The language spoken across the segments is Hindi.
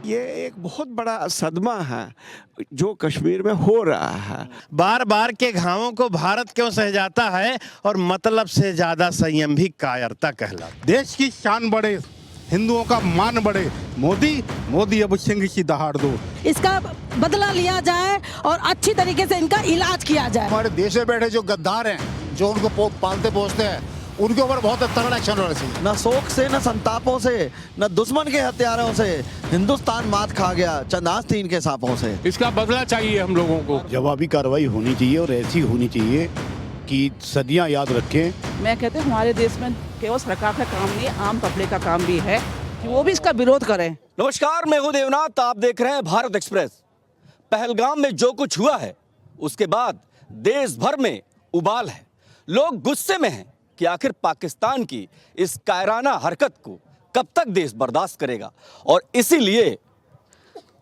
ये एक बहुत बड़ा सदमा है जो कश्मीर में हो रहा है। बार बार के घावों को भारत क्यों सह जाता है और मतलब से ज्यादा संयम भी कायरता कहलाता। देश की शान बढ़े, हिंदुओं का मान बढ़े, मोदी मोदी अब सिंह की दहाड़ दो। इसका बदला लिया जाए और अच्छी तरीके से इनका इलाज किया जाए। हमारे देश में बैठे जो गद्दार हैं, जो उनको पालते पोसते हैं, उनके ऊपर बहुत तगड़ा एक्शन होना चाहिए। न शोक से, न संतापों से, न दुश्मन के हथियारों से हिंदुस्तान मात खा गया चंद आस्तीन के सांपों से। इसका बदला चाहिए हम लोगों को। जवाबी कार्रवाई होनी चाहिए और ऐसी होनी चाहिए कि सदियां याद रखें। मैं कहते हैं हमारे देश में केवल सरकार का काम नहीं, आम पब्लिक का काम भी है कि वो भी इसका विरोध करें। नमस्कार, मैं हूं देवनाथ, आप देख रहे हैं भारत एक्सप्रेस। पहलगाम में जो कुछ हुआ है उसके बाद देश भर में उबाल है। लोग गुस्से में हैं कि आखिर पाकिस्तान की इस कायराना हरकत को कब तक देश बर्दाश्त करेगा, और इसीलिए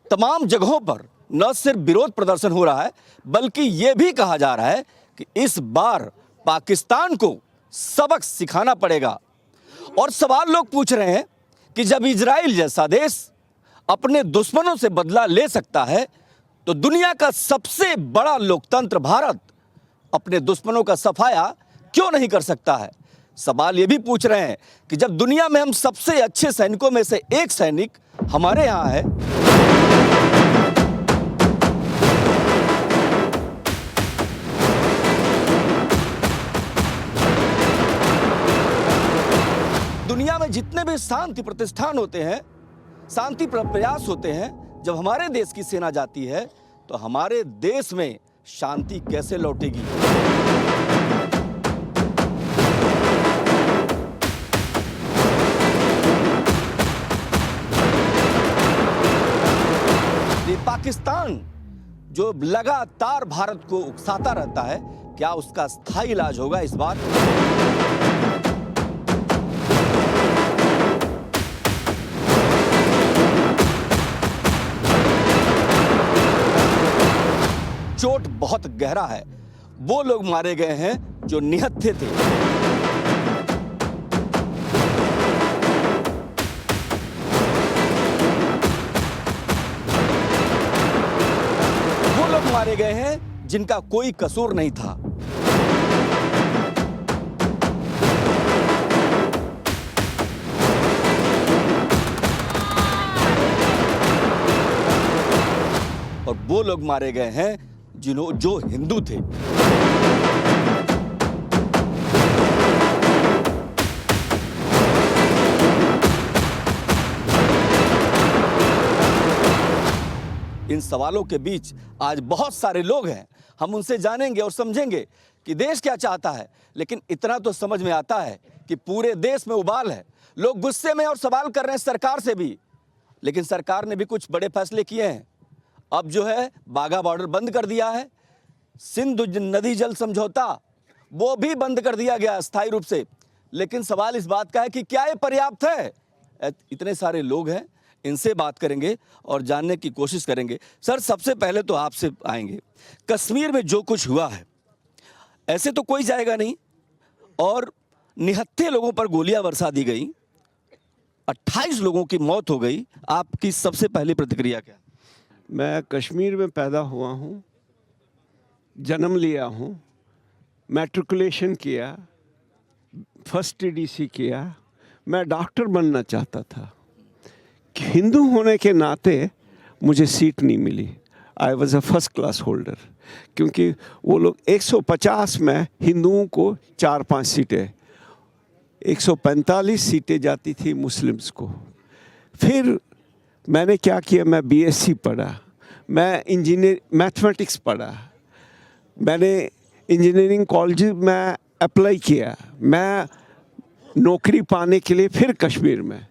तमाम जगहों पर न सिर्फ विरोध प्रदर्शन हो रहा है बल्कि यह भी कहा जा रहा है कि इस बार पाकिस्तान को सबक सिखाना पड़ेगा। और सवाल लोग पूछ रहे हैं कि जब इजराइल जैसा देश अपने दुश्मनों से बदला ले सकता है तो दुनिया का सबसे बड़ा लोकतंत्र भारत अपने दुश्मनों का सफाया क्यों नहीं कर सकता है। सवाल ये भी पूछ रहे हैं कि जब दुनिया में हम सबसे अच्छे सैनिकों में से एक सैनिक हमारे यहाँ है, दुनिया में जितने भी शांति प्रतिष्ठान होते हैं, शांति प्रयास होते हैं, जब हमारे देश की सेना जाती है तो हमारे देश में शांति कैसे लौटेगी। ये पाकिस्तान जो लगातार भारत को उकसाता रहता है, क्या उसका स्थायी इलाज होगा इस बार? चोट बहुत गहरा है। वो लोग मारे गए हैं जो निहत्थे थे। वो लोग मारे गए हैं जिनका कोई कसूर नहीं था। और वो लोग मारे गए हैं जो हिंदू थे। इन सवालों के बीच आज बहुत सारे लोग हैं, हम उनसे जानेंगे और समझेंगे कि देश क्या चाहता है। लेकिन इतना तो समझ में आता है कि पूरे देश में उबाल है, लोग गुस्से में और सवाल कर रहे हैं सरकार से भी। लेकिन सरकार ने भी कुछ बड़े फैसले किए हैं। अब जो है बाघा बॉर्डर बंद कर दिया है, सिंधु नदी जल समझौता वो भी बंद कर दिया गया अस्थायी रूप से। लेकिन सवाल इस बात का है कि क्या ये पर्याप्त है? इतने सारे लोग हैं, इनसे बात करेंगे और जानने की कोशिश करेंगे। सर, सबसे पहले तो आपसे आएंगे, कश्मीर में जो कुछ हुआ है ऐसे तो कोई जाएगा नहीं, और निहत्थे लोगों पर गोलियां बरसा दी गई, 28 लोगों की मौत हो गई। आपकी सबसे पहली प्रतिक्रिया क्या? मैं कश्मीर में पैदा हुआ हूँ, जन्म लिया हूँ, मैट्रिकुलेशन किया, फर्स्ट टीडीसी किया। मैं डॉक्टर बनना चाहता था। हिंदू होने के नाते मुझे सीट नहीं मिली। I was a first class holder, क्योंकि वो लोग 150 में हिंदुओं को 4-5 सीटें, 145 सीटें जाती थी मुस्लिम्स को। फिर मैंने क्या किया, मैं बीएससी पढ़ा, मैं इंजीनियर मैथमेटिक्स पढ़ा, मैंने इंजीनियरिंग कॉलेज में अप्लाई किया। मैं नौकरी पाने के लिए फिर कश्मीर में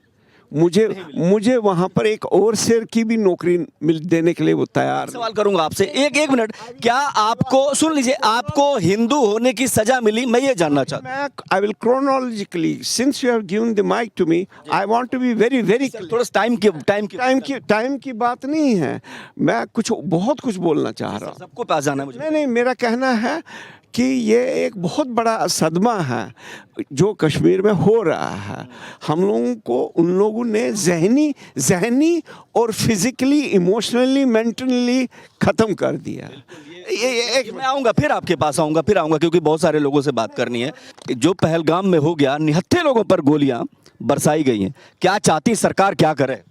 मुझे वहाँ पर एक और शेर की भी नौकरी देने के लिए वो तैयार। सवाल करूंगा आपसे, एक मिनट, क्या आपको, सुन लीजिए, आपको हिंदू होने की सजा मिली? मैं ये जानना चाहता हूँ। I will chronologically, since you have given the mic to me, I want to be very clear. थोड़ा टाइम की बात नहीं है, मैं बहुत कुछ बोलना चाह रहा हूँ। सबको पास जाना है मुझे। नहीं, मेरा कहना है कि ये एक बहुत बड़ा सदमा है जो कश्मीर में हो रहा है। हम लोगों को उन लोगों ने जहनी और फिजिकली, इमोशनली, मेंटली ख़त्म कर दिया। ये मैं आऊंगा, फिर आपके पास आऊंगा, क्योंकि बहुत सारे लोगों से बात करनी है। जो पहलगाम में हो गया, 79 लोगों पर गोलियां बरसाई गई हैं, क्या चाहती सरकार, क्या करे?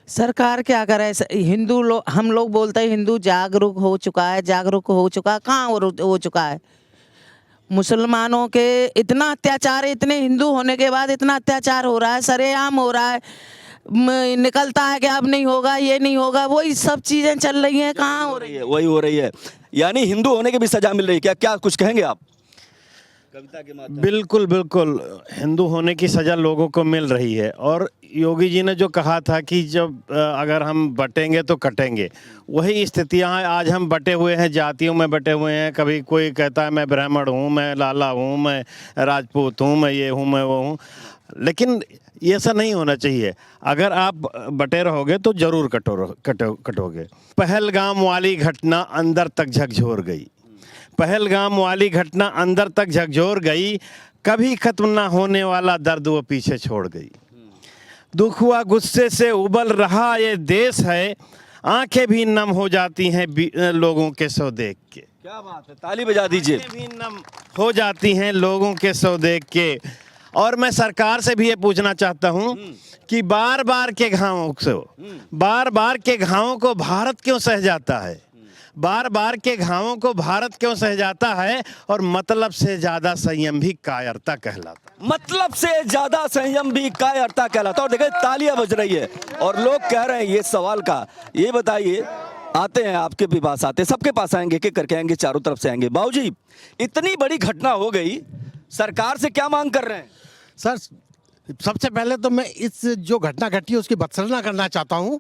सरकार क्या करे? हिंदू लोग, हम लोग बोलते हैं हिंदू जागरूक हो चुका है, कहाँ हो चुका है? मुसलमानों के इतना अत्याचार है, इतने हिंदू होने के बाद इतना अत्याचार हो रहा है, सरेआम हो रहा है। निकलता है कि अब नहीं होगा, ये नहीं होगा, वही सब चीजें चल रही हैं। कहाँ हो रही है? वही हो रही है, यानी हिंदू होने की भी सजा मिल रही है। क्या कुछ कहेंगे आप कविता के माध्यम? बिल्कुल बिल्कुल, हिंदू होने की सज़ा लोगों को मिल रही है। और योगी जी ने जो कहा था कि जब अगर हम बटेंगे तो कटेंगे, वही स्थितियां हैं। आज हम बटे हुए हैं, जातियों में बटे हुए हैं। कभी कोई कहता है मैं ब्राह्मण हूँ, मैं लाला हूँ, मैं राजपूत हूँ, मैं ये हूँ, मैं वो हूँ। लेकिन ये ऐसा नहीं होना चाहिए। अगर आप बटे रहोगे तो ज़रूर कटोगे। पहलगाम वाली घटना अंदर तक झकझोर गई। पहलगाम वाली घटना अंदर तक झकझोर गई। कभी खत्म ना होने वाला दर्द वो पीछे छोड़ गई। दुख हुआ, गुस्से से उबल रहा ये देश है, आंखें भी नम हो जाती हैं लोगों के सो देख के। क्या बात है, ताली बजा दीजिए। आंखें भी नम हो जाती हैं लोगों के सो देख के। और मैं सरकार से भी ये पूछना चाहता हूँ कि बार बार के घावों को भारत क्यों सह जाता है? बार बार के घावों को भारत क्यों सह जाता है? और मतलब से ज्यादा संयम भी कायरता कहलाता। मतलब से ज्यादा संयम भी कायरता कहलाता। और देखिए तालियां बज रही है और लोग कह रहे हैं ये सवाल का। ये बताइए, आते हैं आपके भी पास, आते हैं, सबके पास आएंगे, एक करके आएंगे, चारों तरफ से आएंगे। बाबूजी, इतनी बड़ी घटना हो गई, सरकार से क्या मांग कर रहे हैं? सर, सबसे पहले तो मैं इस जो घटना घटी है उसकी भर्त्सना करना चाहता हूँ।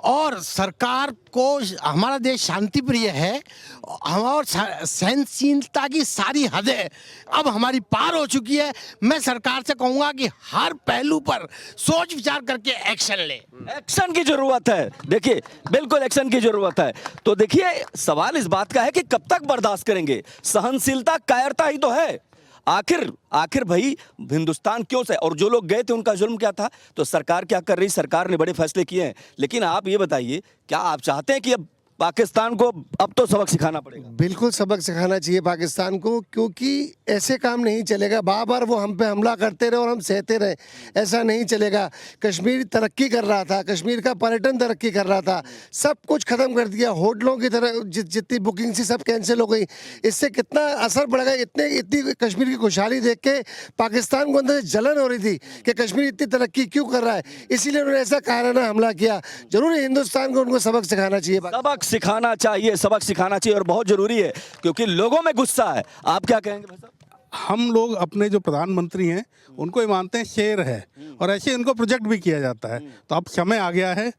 और सरकार को, हमारा देश शांति प्रिय है, और सहनशीलता की सारी हदें अब हमारी पार हो चुकी है। मैं सरकार से कहूँगा कि हर पहलू पर सोच विचार करके एक्शन ले। एक्शन की जरूरत है। देखिए, बिल्कुल एक्शन की जरूरत है। तो देखिए, सवाल इस बात का है कि कब तक बर्दाश्त करेंगे? सहनशीलता, कायरता ही तो है। आखिर भाई हिंदुस्तान क्यों से, और जो लोग गए थे उनका जुल्म क्या था? तो सरकार क्या कर रही? सरकार ने बड़े फैसले किए हैं। लेकिन आप ये बताइए, क्या आप चाहते हैं कि अब पाकिस्तान को अब तो सबक सिखाना पड़ेगा? बिल्कुल सबक सिखाना चाहिए पाकिस्तान को, क्योंकि ऐसे काम नहीं चलेगा। बार बार वो हम पे हमला करते रहे और हम सहते रहे, ऐसा नहीं चलेगा। कश्मीर तरक्की कर रहा था, कश्मीर का पर्यटन तरक्की कर रहा था, सब कुछ खत्म कर दिया। होटलों की तरह जितनी बुकिंग थी सब कैंसिल हो गई। इससे कितना असर पड़ेगा? इतनी कश्मीर की खुशहाली देख के पाकिस्तान को अंदर से जलन हो रही थी कि कश्मीर इतनी तरक्की क्यों कर रहा है, इसीलिए उन्होंने ऐसा कायराना हमला किया। जरूर हिंदुस्तान को उनको सबक सिखाना चाहिए, सबक सिखाना चाहिए और बहुत जरूरी है, क्योंकि लोगों में गुस्सा है। आप क्या कहेंगे भाई साहब? हम लोग अपने जो प्रधानमंत्री हैं उनको ये मानते हैं शेर है, और ऐसे इनको प्रोजेक्ट भी किया जाता है। तो अब समय आ गया है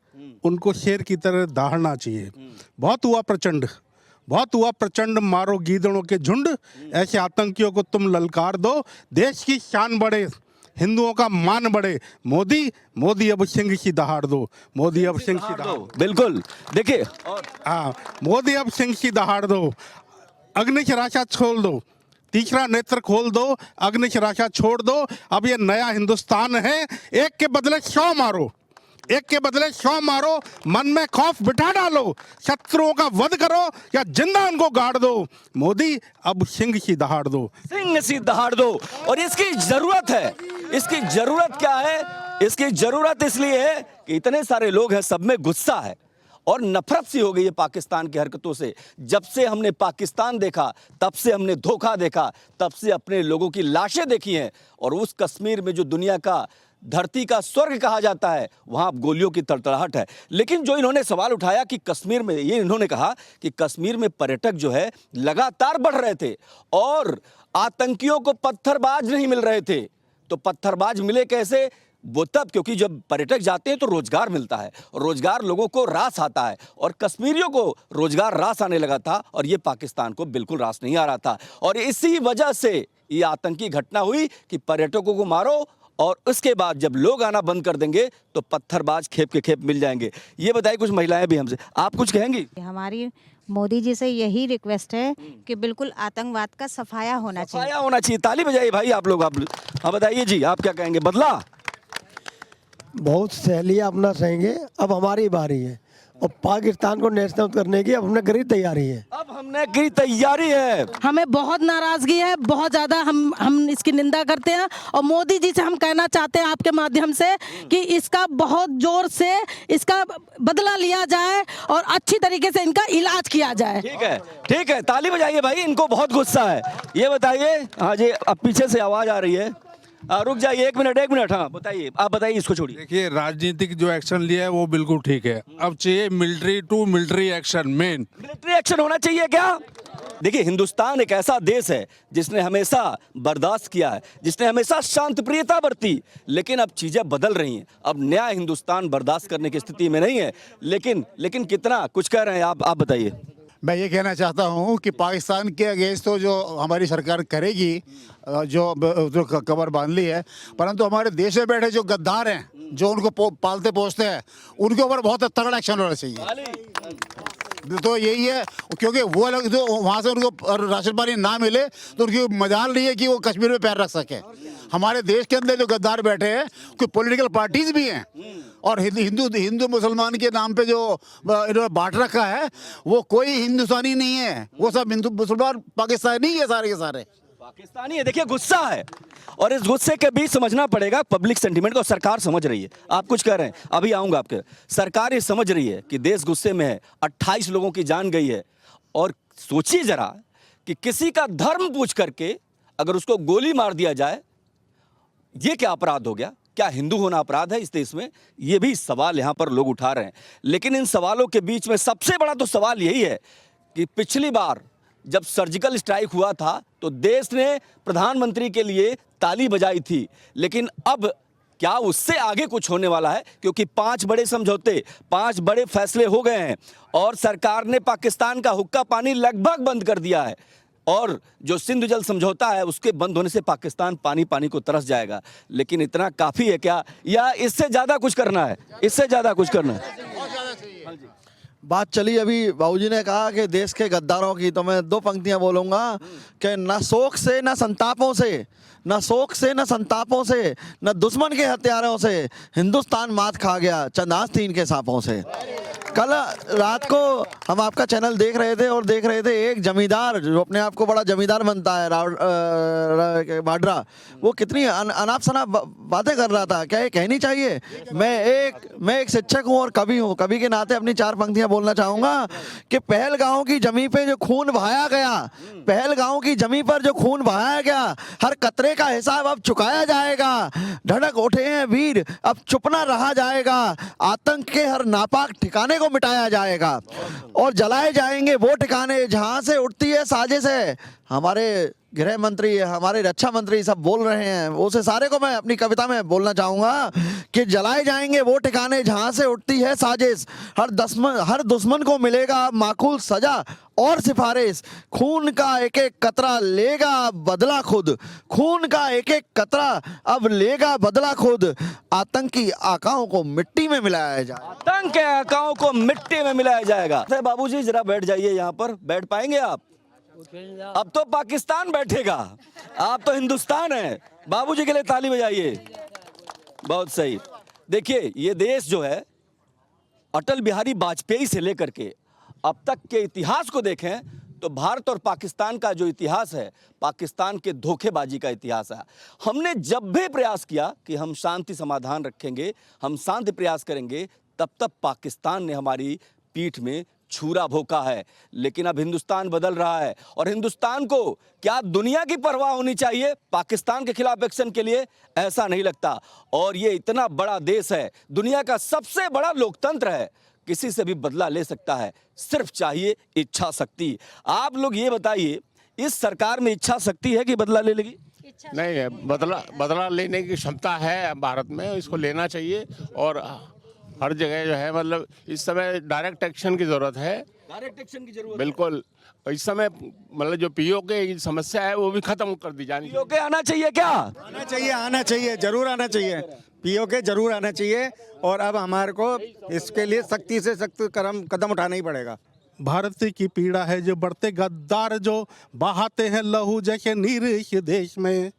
उनको शेर की तरह दहाड़ना चाहिए। बहुत हुआ प्रचंड, मारो गीदड़ों के झुंड, ऐसे आतंकियों को तुम ललकार दो, देश की शान बढ़े, हिंदुओं का मान बढ़े। मोदी अब सिंह सी दहाड़ दो, मोदी अब सिंह सी दहाड़ दो। बिल्कुल, देखिए, हाँ, मोदी अब सिंह सी दहाड़ दो, अग्निशराशा छोड़ दो, तीसरा नेत्र खोल दो, अग्निशराशा छोड़ दो। अब ये नया हिंदुस्तान है, एक के बदले 100 मारो, मन में खौफ बिठा डालो, शत्रुओं का वध करो या जिंदा उनको गाड़ दो। मोदी अब सिंह सी दहाड़ दो। और इसकी जरूरत है। इसकी जरूरत क्या है? इसकी जरूरत इसलिए है कि इतने सारे लोग हैं, सब में गुस्सा है और नफरत सी हो गई है पाकिस्तान की हरकतों से। जब से हमने पाकिस्तान देखा, तब से हमने धोखा देखा, तब से अपने लोगों की लाशें देखी हैं। और उस कश्मीर में जो दुनिया का, धरती का स्वर्ग कहा जाता है, वहां गोलियों की तड़तड़ाहट है। लेकिन जो इन्होंने सवाल उठाया कि कश्मीर में, ये इन्होंने कहा कि कश्मीर में पर्यटक जो है लगातार बढ़ रहे थे और आतंकियों को पत्थरबाज नहीं मिल रहे थे। तो पत्थरबाज मिले कैसे? वो तब, क्योंकि जब पर्यटक जाते हैं तो रोजगार मिलता है, रोजगार लोगों को रास आता है, और कश्मीरियों को रोजगार रास आने लगा था, और ये पाकिस्तान को बिल्कुल रास नहीं आ रहा था। और इसी वजह से ये आतंकी घटना हुई कि पर्यटकों को मारो, और उसके बाद जब लोग आना बंद कर देंगे तो पत्थरबाज खेप के खेप मिल जाएंगे। ये बताइए, कुछ महिलाएं भी हमसे, आप कुछ कहेंगी? हमारी मोदी जी से यही रिक्वेस्ट है कि बिल्कुल आतंकवाद का सफाया होना चाहिए। सफाया होना चाहिए। ताली बजाइए भाई आप लोग। आप हाँ बताइए जी, आप क्या कहेंगे? बदला बहुत सहेलियाँ अपना सहेंगे, अब हमारी बारी है और पाकिस्तान को नेशनल करने की अब हमने करी तैयारी है। अब हमने की तैयारी है। हमें बहुत नाराजगी है, बहुत ज़्यादा हम इसकी निंदा करते हैं और मोदी जी से हम कहना चाहते हैं आपके माध्यम से कि इसका बहुत जोर से इसका बदला लिया जाए और अच्छी तरीके से इनका इलाज किया जाए। ठीक है, ताली बजाइए भाई, इनको बहुत गुस्सा है। ये बताइए, हाँ जी, अब पीछे से आवाज आ रही है, रुक जाइए एक मिनट। हाँ बताइए, आप बताइए, इसको छोड़िए। देखिए, राजनीतिक जो एक्शन लिया है वो बिल्कुल ठीक है। अब चाहिए military to military action. Main military action होना चाहिए क्या? देखिए, हिंदुस्तान एक ऐसा देश है जिसने हमेशा बर्दाश्त किया है, जिसने हमेशा शांत प्रियता बरती, लेकिन अब चीजें बदल रही हैं। अब नया हिंदुस्तान बर्दाश्त करने की स्थिति में नहीं है। लेकिन कितना कुछ कह रहे हैं आप बताइए। मैं ये कहना चाहता हूँ कि पाकिस्तान के अगेंस्ट तो जो हमारी सरकार करेगी, जो कमर बांध ली है, परंतु हमारे देश में बैठे जो गद्दार हैं, जो उनको पालते पोसते हैं, उनके ऊपर बहुत तगड़ा एक्शन होना चाहिए। तो यही है, क्योंकि वो लोग जो वहाँ से उनको राशन पानी ना मिले तो उनकी मजाल नहीं है कि वो कश्मीर में पैर रख सके। हमारे देश के अंदर जो गद्दार बैठे हैं, कोई पॉलिटिकल पार्टीज भी हैं और हिंदू मुसलमान के नाम पे जो इन्होंने बांट रखा है, वो कोई हिंदुस्तानी नहीं है, वो सब हिंदू मुसलमान पाकिस्तानी है, सारे के सारे पाकिस्तानी है। देखिए, गुस्सा है और इस गुस्से के बीच समझना पड़ेगा पब्लिक सेंटीमेंट को। सरकार समझ रही है, आप कुछ कह रहे हैं, अभी आऊंगा आपके। सरकार ये समझ रही है कि देश गुस्से में है, 28 लोगों की जान गई है। और सोचिए जरा कि किसी का धर्म पूछ करके अगर उसको गोली मार दिया जाए, ये क्या अपराध हो गया? क्या हिंदू होना अपराध है इस देश में? ये भी सवाल यहां पर लोग उठा रहे हैं। लेकिन इन सवालों के बीच में सबसे बड़ा तो सवाल यही है कि पिछली बार जब सर्जिकल स्ट्राइक हुआ था तो देश ने प्रधानमंत्री के लिए ताली बजाई थी, लेकिन अब क्या उससे आगे कुछ होने वाला है? क्योंकि 5 बड़े समझौते, 5 बड़े फैसले हो गए हैं और सरकार ने पाकिस्तान का हुक्का पानी लगभग बंद कर दिया है। और जो सिंधु जल समझौता है, उसके बंद होने से पाकिस्तान पानी को तरस जाएगा। लेकिन इतना काफी है क्या, या इससे ज्यादा कुछ करना है? इससे ज्यादा कुछ करना है। बात चली अभी, बाबूजी ने कहा कि देश के गद्दारों की, तो मैं 2 पंक्तियां बोलूंगा कि न शोक से न संतापों से, न शोक से न संतापों से, न दुश्मन के हथियारों से हिंदुस्तान मात खा गया चंद आस्तीन के सांपों से। कल रात को हम आपका चैनल देख रहे थे और देख रहे थे एक जमींदार जो अपने आप को बड़ा जमींदार बनता है, वाड्रा, वो कितनी अनाप शनाप बातें कर रहा था। क्या ये कहनी चाहिए? मैं एक शिक्षक हूँ और कवि हूँ, कवि के नाते अपनी 4 पंक्तियां बोलना चाहूँगा कि पहलगांव की जमी पे जो खून बहाया गया, पहलगांव की जमी पर जो खून बहाया गया, हर कतरे का हिसाब अब चुकाया जाएगा। धड़क उठे हैं वीर, अब चुप ना रहा जाएगा। आतंक के हर नापाक ठिकाने को मिटाया जाएगा और जलाए जाएंगे वो ठिकाने जहां से उठती है साजिश है। हमारे गृह मंत्री, हमारे रक्षा मंत्री सब बोल रहे हैं, उसे सारे को मैं अपनी कविता में बोलना चाहूंगा कि जलाए जाएंगे वो ठिकाने जहां से उठती है साजिश। हर दुश्मन को मिलेगा माकूल सजा और सिफारिश। खून का एक एक कतरा लेगा बदला खुद, खून का एक एक कतरा अब लेगा बदला खुद। आतंकी आकाओं को मिट्टी में मिलाया जाए, आतंक के आकाओं को मिट्टी में मिलाया जाएगा। बाबूजी जरा बैठ जाइए, यहाँ पर बैठ पाएंगे आप? अब तो पाकिस्तान बैठेगा, आप तो हिंदुस्तान है। बाबूजी के लिए ताली बजाइए। बहुत सही। देखिए, ये देश जो है, अटल बिहारी वाजपेयी से लेकर के अब तक के इतिहास को देखें तो भारत और पाकिस्तान का जो इतिहास है, पाकिस्तान के धोखेबाजी का इतिहास है। हमने जब भी प्रयास किया कि हम शांति समाधान रखेंगे, हम शांति प्रयास करेंगे, तब पाकिस्तान ने हमारी पीठ में छुरा भोंका है। लेकिन अब हिंदुस्तान बदल रहा है और हिंदुस्तान को क्या दुनिया की परवाह होनी चाहिए पाकिस्तान के खिलाफ एक्शन के लिए? ऐसा नहीं लगता। और ये इतना बड़ा देश है, दुनिया का सबसे बड़ा लोकतंत्र है, किसी से भी बदला ले सकता है, सिर्फ चाहिए इच्छा शक्ति। आप लोग ये बताइए, इस सरकार में इच्छा शक्ति है कि बदला ले लेगी? नहीं है, बदला लेने की क्षमता है भारत में, इसको लेना चाहिए। और हर जगह जो है, मतलब इस समय डायरेक्ट एक्शन की जरूरत है। डायरेक्ट एक्शन की जरूरत बिल्कुल। इस समय मतलब जो पीओके की समस्या है वो भी खत्म कर दी जानी। पीओके आना चाहिए क्या? आना चाहिए, जरूर आना चाहिए। पीओके जरूर आना चाहिए और अब हमारे को इसके लिए सख्ती से सख्त कदम उठाना ही पड़ेगा। भारत की पीड़ा है जो बढ़ते गद्दार जो बहाते हैं लहू जैसे नीर इस देश में।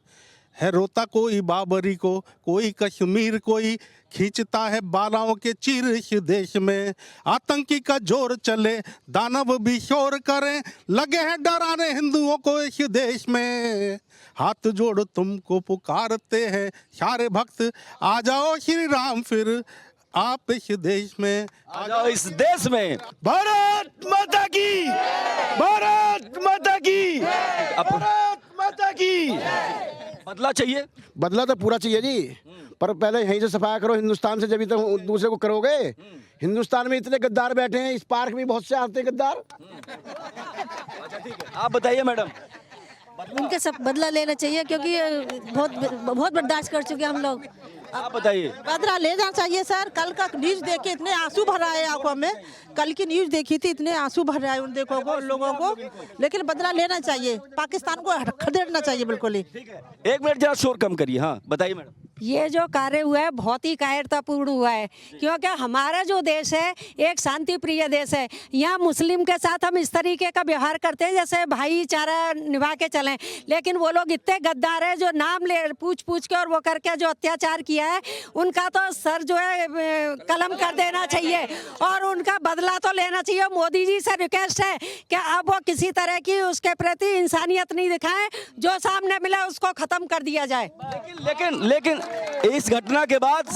है रोता कोई बाबरी को, कोई कश्मीर, कोई खींचता है बालाओं के चीर इस देश में। आतंकी का जोर चले, दानव भी शोर करें, लगे हैं डराने हिंदुओं को इस देश में। हाथ जोड़ तुमको पुकारते हैं सारे भक्त, आ जाओ श्री राम फिर आप इस देश में। आ जाओ इस देश में। भारत माता की, भारत माता की, भारत माता की। बदला चाहिए। बदला तो पूरा चाहिए जी, पर पहले यहीं से सफाया करो हिंदुस्तान से, जब तो दूसरे को करोगे। हिंदुस्तान में इतने गद्दार बैठे हैं, इस पार्क में बहुत से आते हैं गद्दार। आप बताइए मैडम। उनके सब बदला लेना चाहिए, क्योंकि बहुत बर्दाश्त कर चुके हम लोग। आप बताइए। बदला लेना चाहिए सर। कल का न्यूज देख के इतने आंसू भर आए आंखों में। कल की न्यूज देखी थी, इतने आंसू भर आए उन देखो को लोगों को। लेकिन बदला लेना चाहिए, पाकिस्तान को खदेड़ना चाहिए बिल्कुल ही। एक मिनट जरा शोर कम करिए। हाँ बताइए मैडम। ये जो कार्य हुआ है बहुत ही कायरतापूर्ण हुआ है, क्योंकि हमारा जो देश है एक शांति प्रिय देश है। यहाँ मुस्लिम के साथ हम इस तरीके का व्यवहार करते हैं जैसे भाईचारा निभा के चलें, लेकिन वो लोग इतने गद्दार है जो नाम ले पूछ के और वो करके जो अत्याचार किया है, उनका तो सर जो है कलम कर देना चाहिए और उनका बदला तो लेना चाहिए। मोदी जी से रिक्वेस्ट है कि अब वो किसी तरह की उसके प्रति इंसानियत नहीं दिखाएं, जो सामने मिला उसको खत्म कर दिया जाए। लेकिन इस घटना के बाद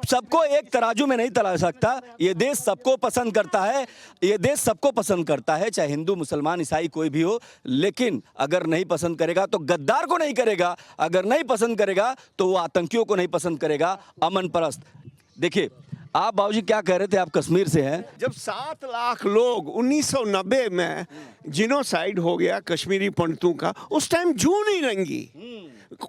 सबको एक तराजू में नहीं तला सकता। ये देश सबको पसंद करता है, ये देश सबको पसंद करता है, चाहे हिंदू मुसलमान ईसाई कोई भी हो। लेकिन अगर नहीं पसंद करेगा तो गद्दार को नहीं करेगा, अगर नहीं पसंद करेगा तो वो आतंकियों को नहीं पसंद करेगा, अमन परस्त। देखिए आप बाबूजी क्या कह रहे थे, आप कश्मीर से हैं। जब 7 लाख लोग 1990 में जिनोसाइड हो गया कश्मीरी पंडितों का, उस टाइम जू नहीं रंगी,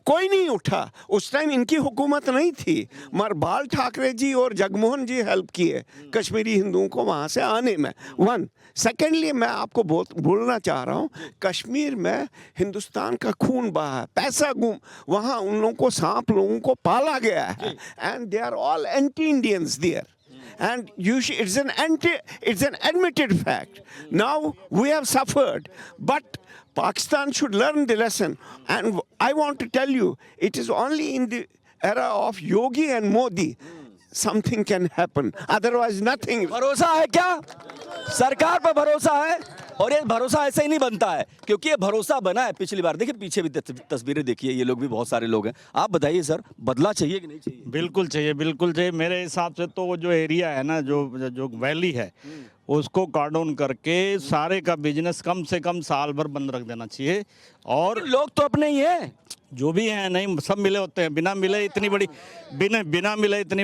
कोई नहीं उठा। उस टाइम इनकी हुकूमत नहीं थी, मगर बाल ठाकरे जी और जगमोहन जी हेल्प किए कश्मीरी हिंदुओं को वहाँ से आने में। वन सेकेंडली मैं आपको बोलना चाह रहा हूँ, कश्मीर में हिंदुस्तान का खून बहा है, पैसा गुम, वहाँ उन लोगों को सांप लोगों को पाला गया है, and they are all anti Indians there, and it's an admitted fact. Now we have suffered, but Pakistan should learn the lesson. And I want to tell you, it is only in the era of Yogi and Modi something can happen. Otherwise nothing. भरोसा है क्या? सरकार पर भरोसा है, और ये भरोसा ऐसे ही नहीं बनता है, क्योंकि ये भरोसा बना है पिछली बार। देखिए पीछे भी तस्वीरें देखिए, ये लोग भी बहुत सारे लोग हैं। आप बताइए सर, बदला चाहिए कि नहीं चाहिए? बिल्कुल चाहिए, बिल्कुल चाहिए। मेरे हिसाब से तो वो जो एरिया है ना, जो वैली है, उसको कार्डन करके सारे का बिजनेस कम से कम साल भर बंद रख देना चाहिए। और लोग तो अपने ही हैं, जो भी हैं, नहीं सब मिले होते हैं, बिना मिले इतनी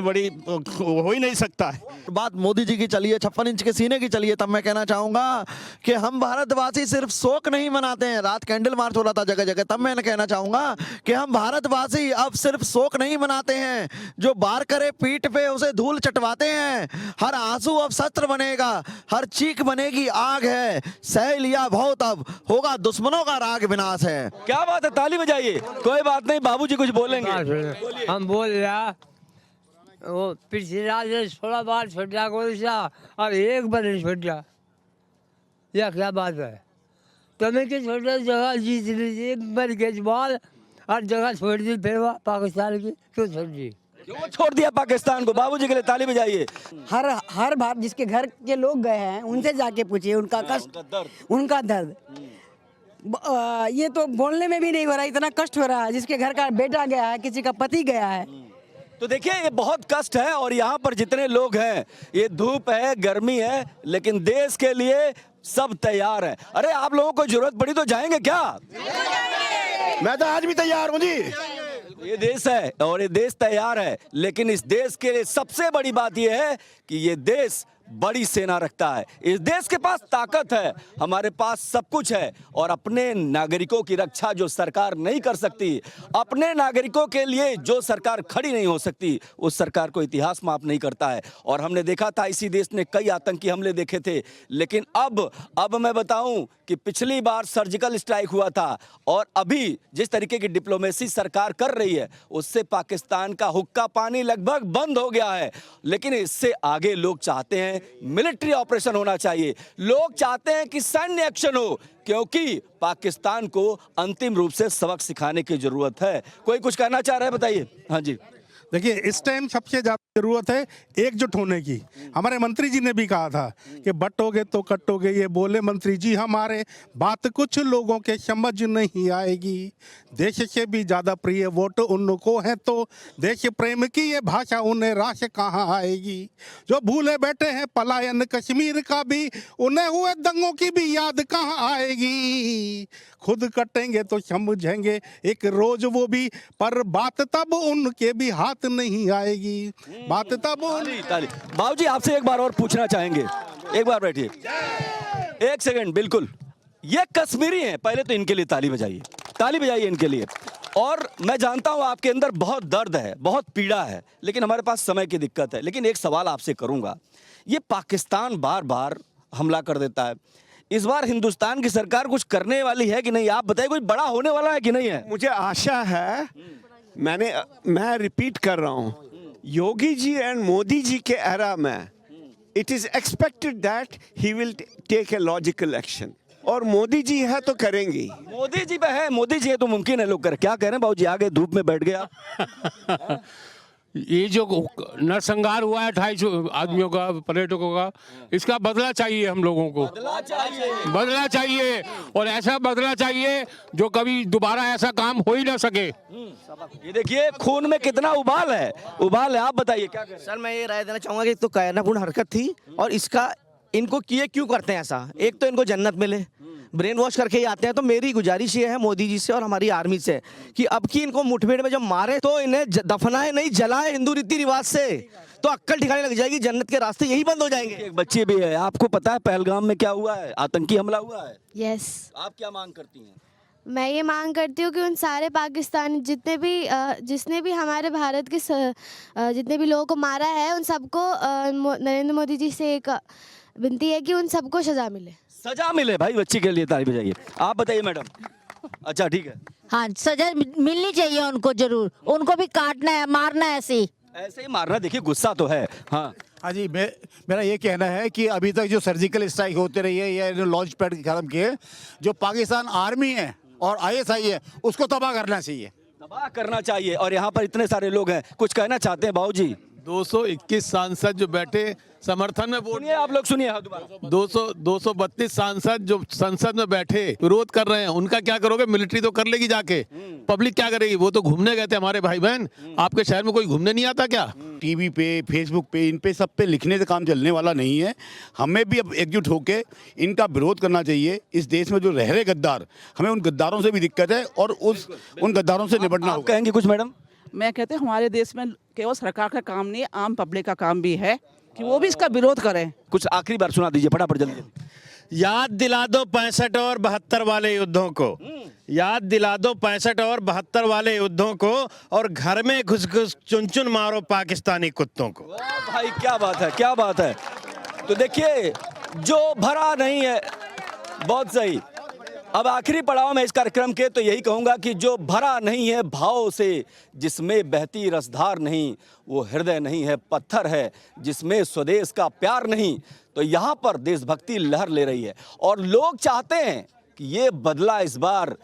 बड़ी हो ही नहीं सकता है। बात मोदी जी की चलिए, 56 इंच के सीने की चलिए, तब मैं कहना चाहूंगा कि हम भारतवासी सिर्फ शोक नहीं मनाते हैं। रात कैंडल मार्च हो रहा था जगह जगह, तब मैं कहना चाहूंगा कि हम भारतवासी अब सिर्फ शोक नहीं मनाते हैं। जो बार करे पीठ पे उसे धूल चटवाते हैं। हर आंसू अब शस्त्र बनेगा, हर चीख बनेगी आग है। सह लिया बहुत, अब होगा दुश्मनों का राग विनाश है। क्या बात है, ताली बजाइए। कोई बात नहीं, बाबूजी कुछ बोलेंगे। हम बोल रहा वो पिछली रात 16 बार छोटा गोलिशा और एक बार नहीं छोटा, यह क्या बात है? तुम्हें कि छोटा जगह जीत लीजिए, एक बार गेजबाल और जगह छोड़ दी, फिर पाकिस्तान की क्यों छोड़ दी? क्यों छोड़ दिया पाकिस्तान को? बाबूजी के लिए ताली बजाइए। हर बार जिसके घर के लोग गए हैं उनसे जाके पूछिए उनका कष्ट, उनका दर्द। ये तो बोलने में भी नहीं हो रहा, इतना कष्ट हो रहा है। जिसके घर का बेटा गया है, किसी का पति गया है, तो देखिए ये बहुत कष्ट है। और यहाँ पर जितने लोग हैं, ये धूप है, गर्मी है, लेकिन देश के लिए सब तैयार है। अरे आप लोगों को जरूरत पड़ी तो जाएंगे क्या? मैं तो आज भी तैयार हूँ जी। ये देश है और ये देश तैयार है, लेकिन इस देश के लिए सबसे बड़ी बात यह है कि ये देश बड़ी सेना रखता है। इस देश के पास ताकत है, हमारे पास सब कुछ है, और अपने नागरिकों की रक्षा जो सरकार नहीं कर सकती, अपने नागरिकों के लिए जो सरकार खड़ी नहीं हो सकती, उस सरकार को इतिहास माफ नहीं करता है। और हमने देखा था इसी देश ने कई आतंकी हमले देखे थे, लेकिन अब मैं बताऊं कि पिछली बार सर्जिकल स्ट्राइक हुआ था, और अभी जिस तरीके की डिप्लोमेसी सरकार कर रही है उससे पाकिस्तान का हुक्का पानी लगभग बंद हो गया है। लेकिन इससे आगे लोग चाहते हैं मिलिट्री ऑपरेशन होना चाहिए, लोग चाहते हैं कि सैन्य एक्शन हो, क्योंकि पाकिस्तान को अंतिम रूप से सबक सिखाने की जरूरत है। कोई कुछ कहना चाह रहा है, बताइए। हाँ जी, देखिए, इस टाइम सबसे ज़्यादा जरूरत है एकजुट होने की। हमारे मंत्री जी ने भी कहा था कि बटोगे तो कटोगे, ये बोले मंत्री जी हमारे, बात कुछ लोगों के समझ नहीं आएगी। देश से भी ज़्यादा प्रिय वोट उनको है, तो देश प्रेम की ये भाषा उन्हें राश कहाँ आएगी। जो भूले बैठे हैं पलायन कश्मीर का भी, उन्हें हुए दंगों की भी याद कहाँ आएगी। खुद कटेंगे तो समझेंगे एक रोज वो भी, पर बात तब उनके भी हाथ नहीं आएगी। बात तब बाबू जी आपसे एक बार और पूछना चाहेंगे, एक बार बैठिए, एक सेकंड। बिल्कुल, ये कश्मीरी हैं, पहले तो इनके लिए ताली बजाइए इनके लिए। और मैं जानता हूं आपके अंदर बहुत दर्द है, बहुत पीड़ा है, लेकिन हमारे पास समय की दिक्कत है। लेकिन एक सवाल आपसे करूंगा, ये पाकिस्तान बार बार हमला कर देता है, इस बार हिंदुस्तान की सरकार कुछ करने वाली है कि नहीं? आप बताइए, कुछ बड़ा होने वाला है कि नहीं है? मुझे आशा है, मैं रिपीट कर रहा हूं, योगी जी एंड मोदी जी के एरा में it is expected that he will take a logical action, और मोदी जी है तो करेंगे। मोदी जी पे है, मोदी जी है तो मुमकिन है लोग कर। क्या कह रहे हैं बाबू जी, आगे धूप में बैठ गया। ये जो नरसंहार हुआ है 28 आदमियों का, पर्यटकों का, इसका बदला चाहिए हम लोगों को, बदला चाहिए, और ऐसा बदला चाहिए जो कभी दोबारा ऐसा काम हो ही ना सके। ये देखिए खून में कितना उबाल है, आप बताइए क्या कह रहे हैं? सर, मैं ये राय देना चाहूंगा कि तो कायरनापूर्ण हरकत थी, और इसका इनको किए क्यों करते हैं ऐसा? एक तो इनको जन्नत मिले, ब्रेन वॉश करके ही आते हैं। तो मेरी गुजारिश ये है मोदी जी से और हमारी आर्मी से कि अब की इनको मुठभेड़ में जब मारे तो इन्हें दफनाए नहीं, जलाए हिंदू रीति रिवाज से, तो अक्कल ठिकाने लग जाएगी, जन्नत के रास्ते यही बंद हो जाएंगे। एक बच्ची भी है, आपको पता है पहलगाम में क्या हुआ है? आतंकी हमला हुआ है। यस। आप क्या मांग करती हैं? मैं ये मांग करती हूँ कि उन सारे पाकिस्तानी जिसने भी हमारे भारत के जितने भी लोगों को मारा है, उन सबको नरेंद्र मोदी जी से एक विनती है कि उन सबको सजा मिले। भाई, बच्ची के लिए ताली बजाइए। आप बताइए मैडम। अच्छा ठीक है, हाँ, सजा मिलनी चाहिए उनको, जरूर उनको भी काटना है, मारना है, ऐसे ही मारना। देखिए गुस्सा तो है। हाँ जी, मेरा ये कहना है कि अभी तक जो सर्जिकल स्ट्राइक होते रही है या लॉन्च पैड खत्म किए, जो पाकिस्तान आर्मी है और ISI है उसको तबाह करना चाहिए। और यहाँ पर इतने सारे लोग हैं, कुछ कहना चाहते हैं बाबू जी? 221 सांसद जो बैठे समर्थन में वोट, आप लोग सुनिए, 232 सांसद जो संसद में बैठे विरोध कर रहे हैं, उनका क्या करोगे? मिलिट्री तो कर लेगी जाके, पब्लिक क्या करेगी? वो तो घूमने गए थे हमारे भाई बहन, आपके शहर में कोई घूमने नहीं आता क्या? टीवी पे, फेसबुक पे, इन पे सब पे लिखने से काम चलने वाला नहीं है। हमें भी अब एकजुट होकर इनका विरोध करना चाहिए। इस देश में जो रह रहे गद्दार, हमें उन गद्दारों से भी दिक्कत है और उन गद्दारों से निपटना होगा। कहेंगे कुछ मैडम? मैं कहते हैं हमारे देश में केवल सरकार का काम नहीं, आम पब्लिक का काम भी है कि वो भी इसका विरोध करें। कुछ आखिरी बार सुना दीजिए फटाफट जल्दी। याद दिला दो 65 और 72 वाले युद्धों को, याद दिला दो 65 और 72 वाले युद्धों को, और घर में घुस घुस चुन चुन मारो पाकिस्तानी कुत्तों को। भाई क्या बात है, क्या बात है। तो देखिए, जो भरा नहीं है, बहुत सही। अब आखिरी पड़ाव में इस कार्यक्रम के तो यही कहूंगा कि जो भरा नहीं है भाव से, जिसमें बहती रसधार नहीं, वो हृदय नहीं है, पत्थर है, जिसमें स्वदेश का प्यार नहीं। तो यहाँ पर देशभक्ति लहर ले रही है, और लोग चाहते हैं कि ये बदला इस बार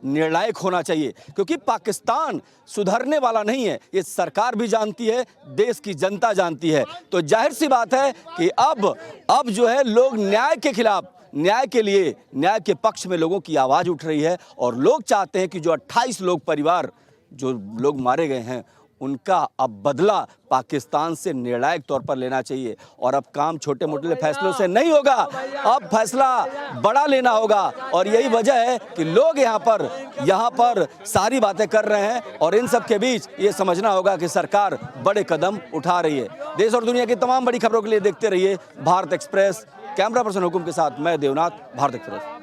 निर्णायक होना चाहिए, क्योंकि पाकिस्तान सुधरने वाला नहीं है, ये सरकार भी जानती है, देश की जनता जानती है। तो जाहिर सी बात है कि अब जो है लोग न्याय के खिलाफ, न्याय के लिए, न्याय के पक्ष में लोगों की आवाज़ उठ रही है, और लोग चाहते हैं कि जो 28 लोग परिवार जो लोग मारे गए हैं उनका अब बदला पाकिस्तान से निर्णायक तौर पर लेना चाहिए। और अब काम छोटे मोटे फैसलों से नहीं होगा, अब फैसला बड़ा लेना होगा। और यही वजह है कि लोग यहाँ पर सारी बातें कर रहे हैं और इन सब के बीच ये समझना होगा कि सरकार बड़े कदम उठा रही है। देश और दुनिया की तमाम बड़ी खबरों के लिए देखते रहिए भारत एक्सप्रेस। कैमरा पर्सन हुकुम के साथ मैं देवनाथ, भारत एक्सप्रेस।